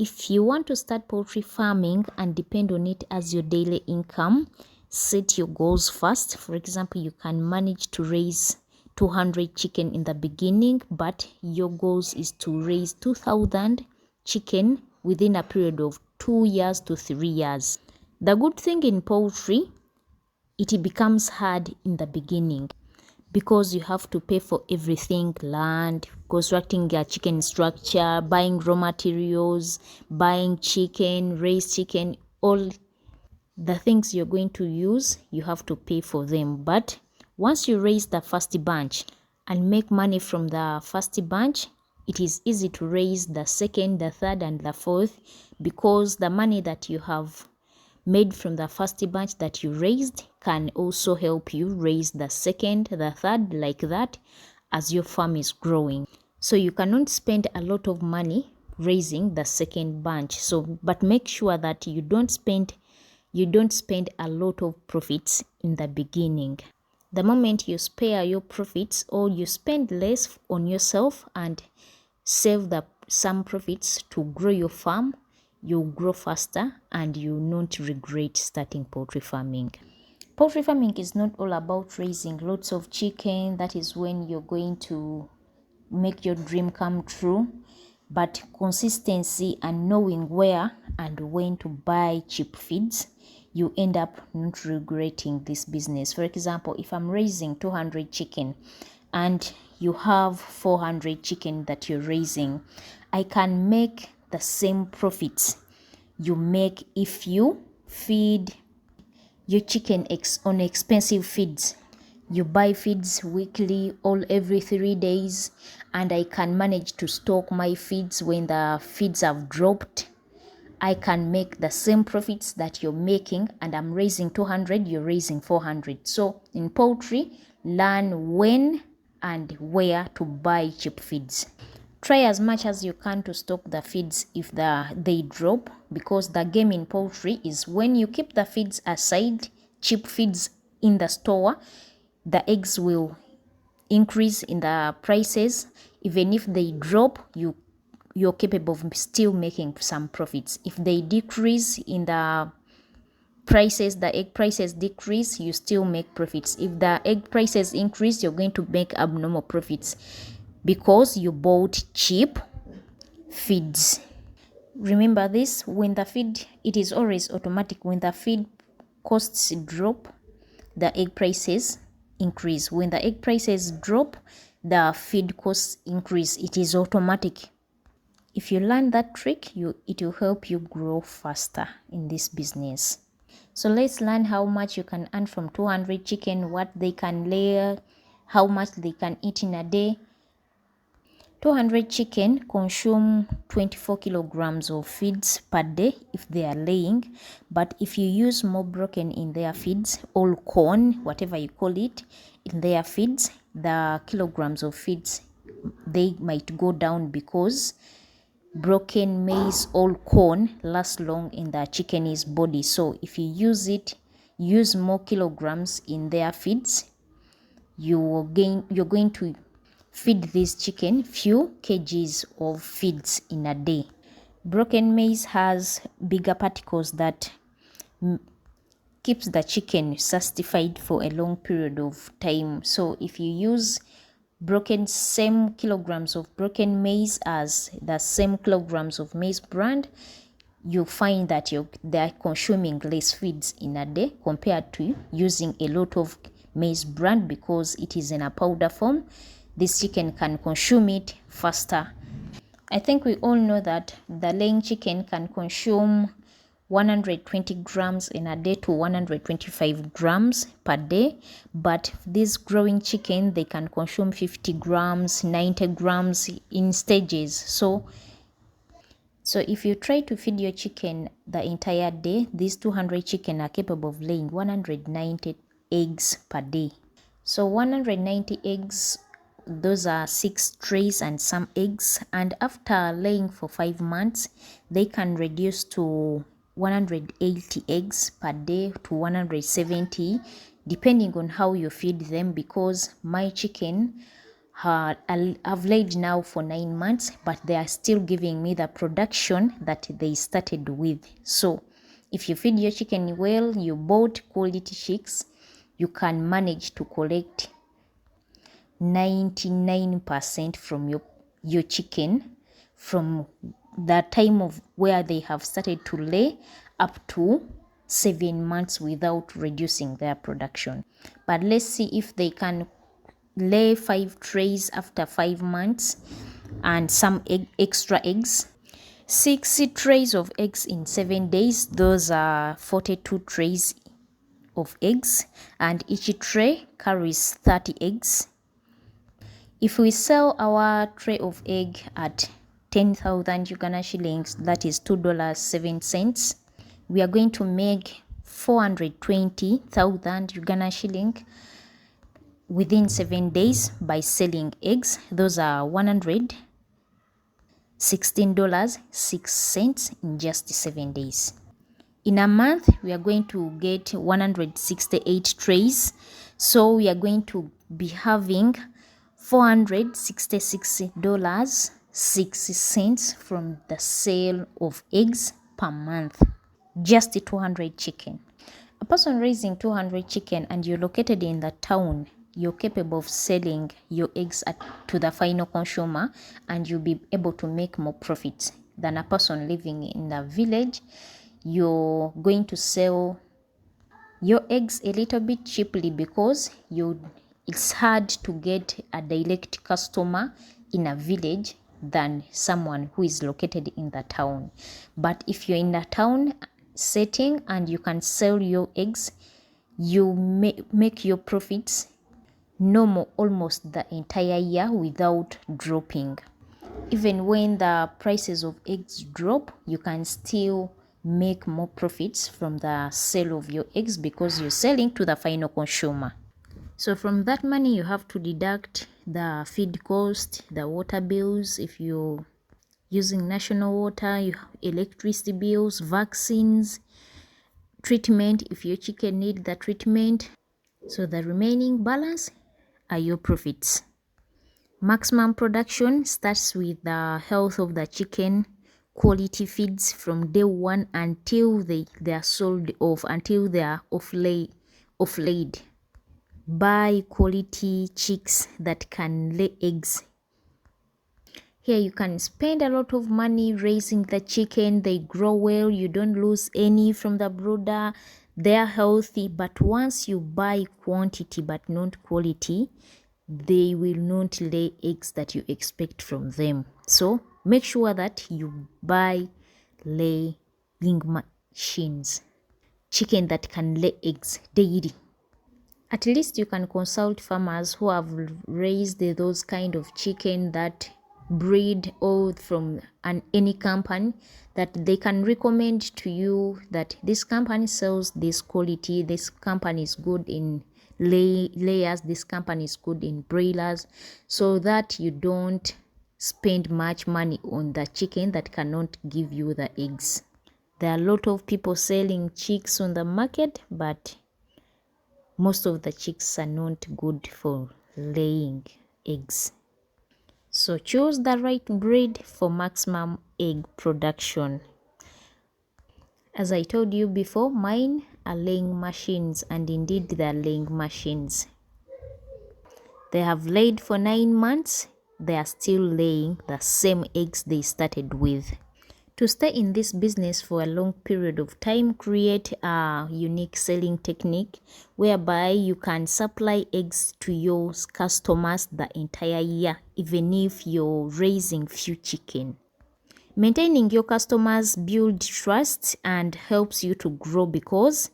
If you want to start poultry farming and depend on it as your daily income, set your goals first. For example, you can manage to raise 200 chicken in the beginning, but your goals is to raise 2,000 chicken within a period of 2 years to 3 years. The good thing in poultry, it becomes hard in the beginning because you have to pay for everything: land, constructing your chicken structure, buying raw materials, buying chicken, raised chicken, all the things you're going to use, you have to pay for them. But once you raise the first bunch and make money from the first bunch, it is easy to raise the second, the third, and the fourth, because the money that you have made from the first batch that you raised can also help you raise the second, the third, like that, as your farm is growing. So you cannot spend a lot of money raising the second batch. But make sure that you don't spend a lot of profits in the beginning. The moment you spare your profits, or you spend less on yourself and save some profits to grow your farm, you'll grow faster and you'll not regret starting poultry farming. Poultry farming is not all about raising lots of chicken. That is when you're going to make your dream come true. But consistency and knowing where and when to buy cheap feeds, you end up not regretting this business. For example, if I'm raising 200 chicken and you have 400 chicken that you're raising, I can make the same profits you make if you feed your chicken on expensive feeds. You buy feeds weekly or every 3 days, and I can manage to stock my feeds when the feeds have dropped. I can make the same profits that you're making, and I'm raising 200, you're raising 400. So in poultry, learn when and where to buy cheap feeds. Try as much as you can to stock the feeds if they drop, because the game in poultry is when you keep the feeds aside, cheap feeds in the store, the eggs will increase in the prices. Even if they drop, you're capable of still making some profits. If they decrease in the prices, the egg prices decrease, you still make profits. If the egg prices increase, you're going to make abnormal profits because you bought cheap feeds. Remember this, when the feed, it is always automatic. When the feed costs drop, the egg prices increase. When the egg prices drop, the feed costs increase. It is automatic. If you learn that trick, it will help you grow faster in this business. So let's learn how much you can earn from 200 chicken, what they can lay, how much they can eat in a day. 200 chicken consume 24 kilograms of feeds per day if they are laying. But if you use more broken in their feeds, or corn, whatever you call it, in their feeds, the kilograms of feeds, they might go down, because broken maize or corn lasts long in the chicken's body. So if you use more kilograms in their feeds, you're going to feed this chicken few kgs of feeds in a day. Broken maize has bigger particles that keeps the chicken satisfied for a long period of time. So if you use same kilograms of broken maize as the same kilograms of maize bran, you find that they're consuming less feeds in a day compared to using a lot of maize bran, because it is in a powder form. This chicken can consume it faster. I think we all know that the laying chicken can consume 120 grams in a day to 125 grams per day. But this growing chicken, they can consume 50 grams, 90 grams in stages. So if you try to feed your chicken the entire day, these 200 chicken are capable of laying 190 eggs per day. So 190 eggs, those are 6 trays and some eggs, and after laying for 5 months, they can reduce to 180 eggs per day to 170, depending on how you feed them, because my chicken I've laid now for 9 months, but they are still giving me the production that they started with. So if you feed your chicken well, you bought quality chicks, you can manage to collect 99% from your chicken from the time of where they have started to lay up to 7 months without reducing their production. But let's see if they can lay 5 trays after 5 months and some extra eggs. 60 trays of eggs in 7 days. Those are 42 trays of eggs, and each tray carries 30 eggs. If we sell our tray of egg at 10,000 Uganda shillings, that is $2.07, we are going to make 420,000 Uganda shilling within 7 days by selling eggs. Those are $116.06 in just 7 days. In a month, we are going to get 168 trays. So we are going to be having $466.60 from the sale of eggs per month. Just 200 chicken. A person raising 200 chicken and you're located in the town, you're capable of selling your eggs to the final consumer, and you'll be able to make more profits than a person living in the village. You're going to sell your eggs a little bit cheaply because it's hard to get a direct customer in a village than someone who is located in the town. But if you're in the town setting and you can sell your eggs, you make your profits normal almost the entire year without dropping. Even when the prices of eggs drop, you can still make more profits from the sale of your eggs because you're selling to the final consumer. So from that money, you have to deduct the feed cost, the water bills, if you're using national water, electricity bills, vaccines, treatment, if your chicken need the treatment. So the remaining balance are your profits. Maximum production starts with the health of the chicken, quality feeds from day one until they are sold off, until they are off-laid. Buy quality chicks that can lay eggs. Here you can spend a lot of money raising the chicken. They grow well, you don't lose any from the brooder, they're healthy. But once you buy quantity but not quality, they will not lay eggs that you expect from them. So make sure that you buy laying machines, chicken that can lay eggs daily. At least you can consult farmers who have raised those kind of chicken that breed or from any company, that they can recommend to you that this company sells this quality, this company is good in layers, this company is good in broilers, so that you don't spend much money on the chicken that cannot give you the eggs. There are a lot of people selling chicks on the market, but most of the chicks are not good for laying eggs. So choose the right breed for maximum egg production. As I told you before, mine are laying machines, and indeed they are laying machines. They have laid for 9 months. They are still laying the same eggs they started with. To stay in this business for a long period of time, create a unique selling technique whereby you can supply eggs to your customers the entire year, even if you're raising few chicken. Maintaining your customers builds trust and helps you to grow because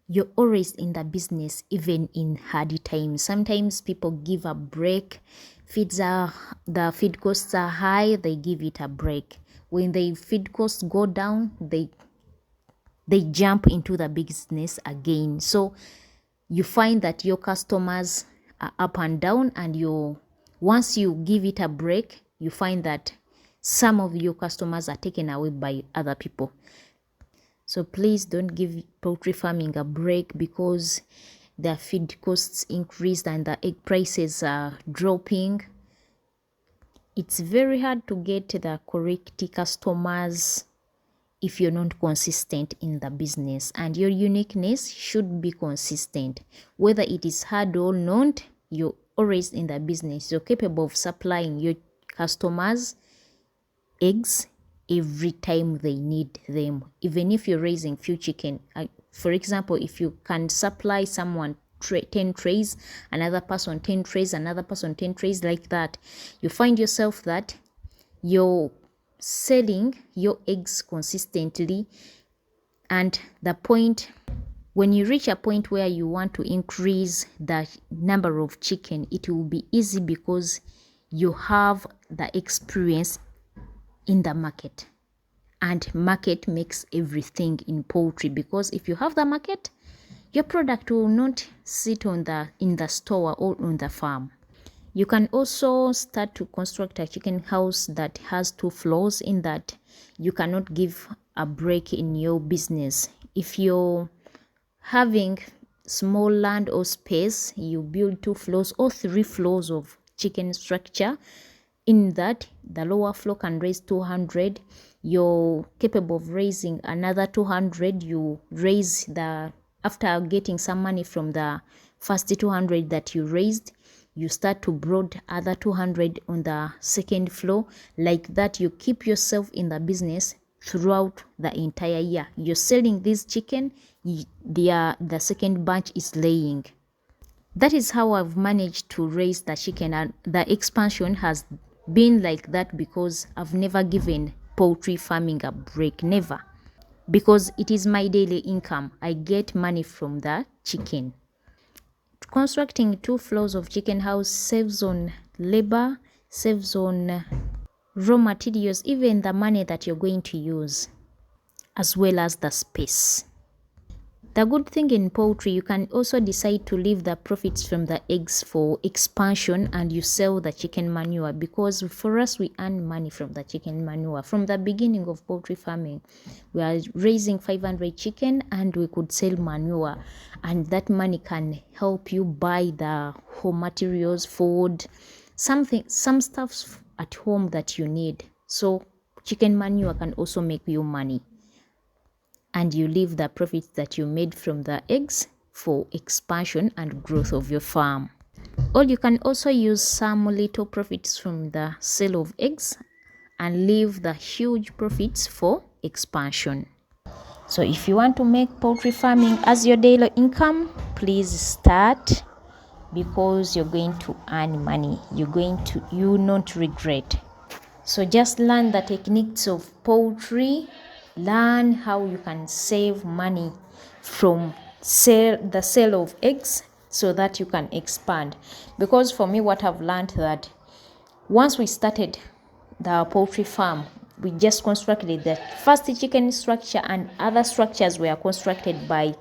you're always in the business, even in hard times. Sometimes people give a break. The feed costs are high, they give it a break. When the feed costs go down, they jump into the business again. So you find that your customers are up and down, and once you give it a break, you find that some of your customers are taken away by other people. So please don't give poultry farming a break, because the feed costs increased and the egg prices are dropping, it's very hard to get the correct customers if you're not consistent in the business. And your uniqueness should be consistent. Whether it is hard or not, you're always in the business. You're capable of supplying your customers eggs every time they need them. Even if you're raising few chicken, for example, if you can supply someone 10 trays, another person 10 trays, another person 10 trays, like that, you find yourself that you're selling your eggs consistently. And the point, when you reach a point where you want to increase the number of chicken, it will be easy because you have the experience in the market. And market makes everything in poultry, because if you have the market, your product will not sit in the store or on the farm. You can also start to construct a chicken house that has 2 floors, in that you cannot give a break in your business. If you're having small land or space, you build 2 floors or 3 floors of chicken structure, in that the lower floor can raise 200. You're capable of raising another 200. You raise after getting some money from the first 200 that you raised, you start to brood other 200 on the second floor. Like that, you keep yourself in the business throughout the entire year. You're selling this chicken, the second batch is laying. That is how I've managed to raise the chicken, and the expansion has been like that because I've never given poultry farming a break, never. Because it is my daily income. I get money from the chicken. Constructing 2 floors of chicken house saves on labor, saves on raw materials, even the money that you're going to use, as well as the space. The good thing in poultry, you can also decide to leave the profits from the eggs for expansion, and you sell the chicken manure, because for us, we earn money from the chicken manure. From the beginning of poultry farming, we are raising 500 chicken and we could sell manure, and that money can help you buy the home materials, food, some stuff at home that you need. So chicken manure can also make you money. And you leave the profits that you made from the eggs for expansion and growth of your farm. Or you can also use some little profits from the sale of eggs and leave the huge profits for expansion. So if you want to make poultry farming as your daily income, please start, because you're going to earn money. You will not regret. So just learn the techniques of poultry. Learn how you can save money from the sale of eggs, so that you can expand. Because for me, what I've learned, that once we started the poultry farm, we just constructed the first chicken structure, and other structures were constructed by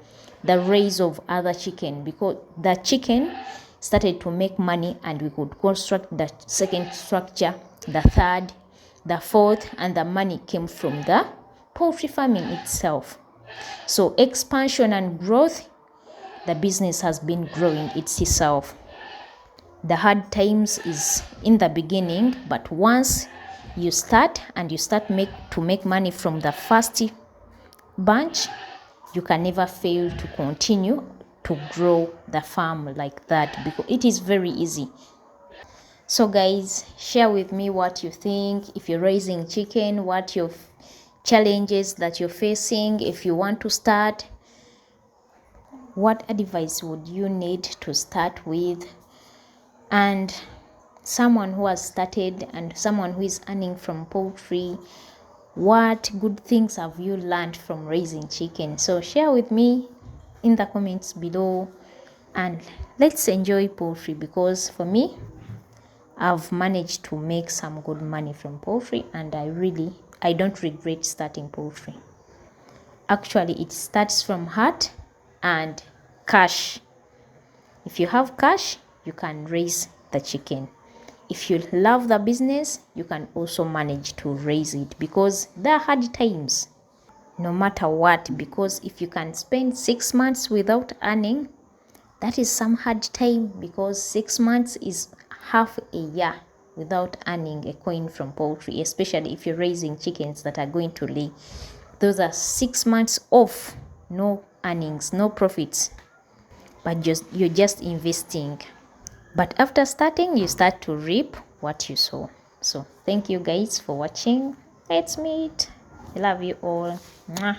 the raise of other chicken, because the chicken started to make money, and we could construct the second structure, the third, the fourth, and the money came from the poultry farming itself. So expansion and growth, the business has been growing itself. The hard times is in the beginning, but once you start and you start to make money from the first bunch, you can never fail to continue to grow the farm like that, because it is very easy. So guys, share with me what you think. If you're raising chicken, what your challenges that you're facing. If you want to start, what advice would you need to start with? And someone who has started and someone who is earning from poultry, what good things have you learned from raising chicken? So share with me in the comments below, and let's enjoy poultry, because for me, I've managed to make some good money from poultry, and I don't regret starting poultry. Actually, it starts from heart and cash. If you have cash, you can raise the chicken. If you love the business, you can also manage to raise it, because there are hard times, no matter what. Because if you can spend 6 months without earning, That is some hard time, because 6 months is half a year without earning a coin from poultry, especially if you're raising chickens that are going to lay. Those are 6 months off, no earnings, no profits, but you're just investing. But after starting, you start to reap what you sow. So thank you guys for watching. Let's meet. I love you all. Mwah.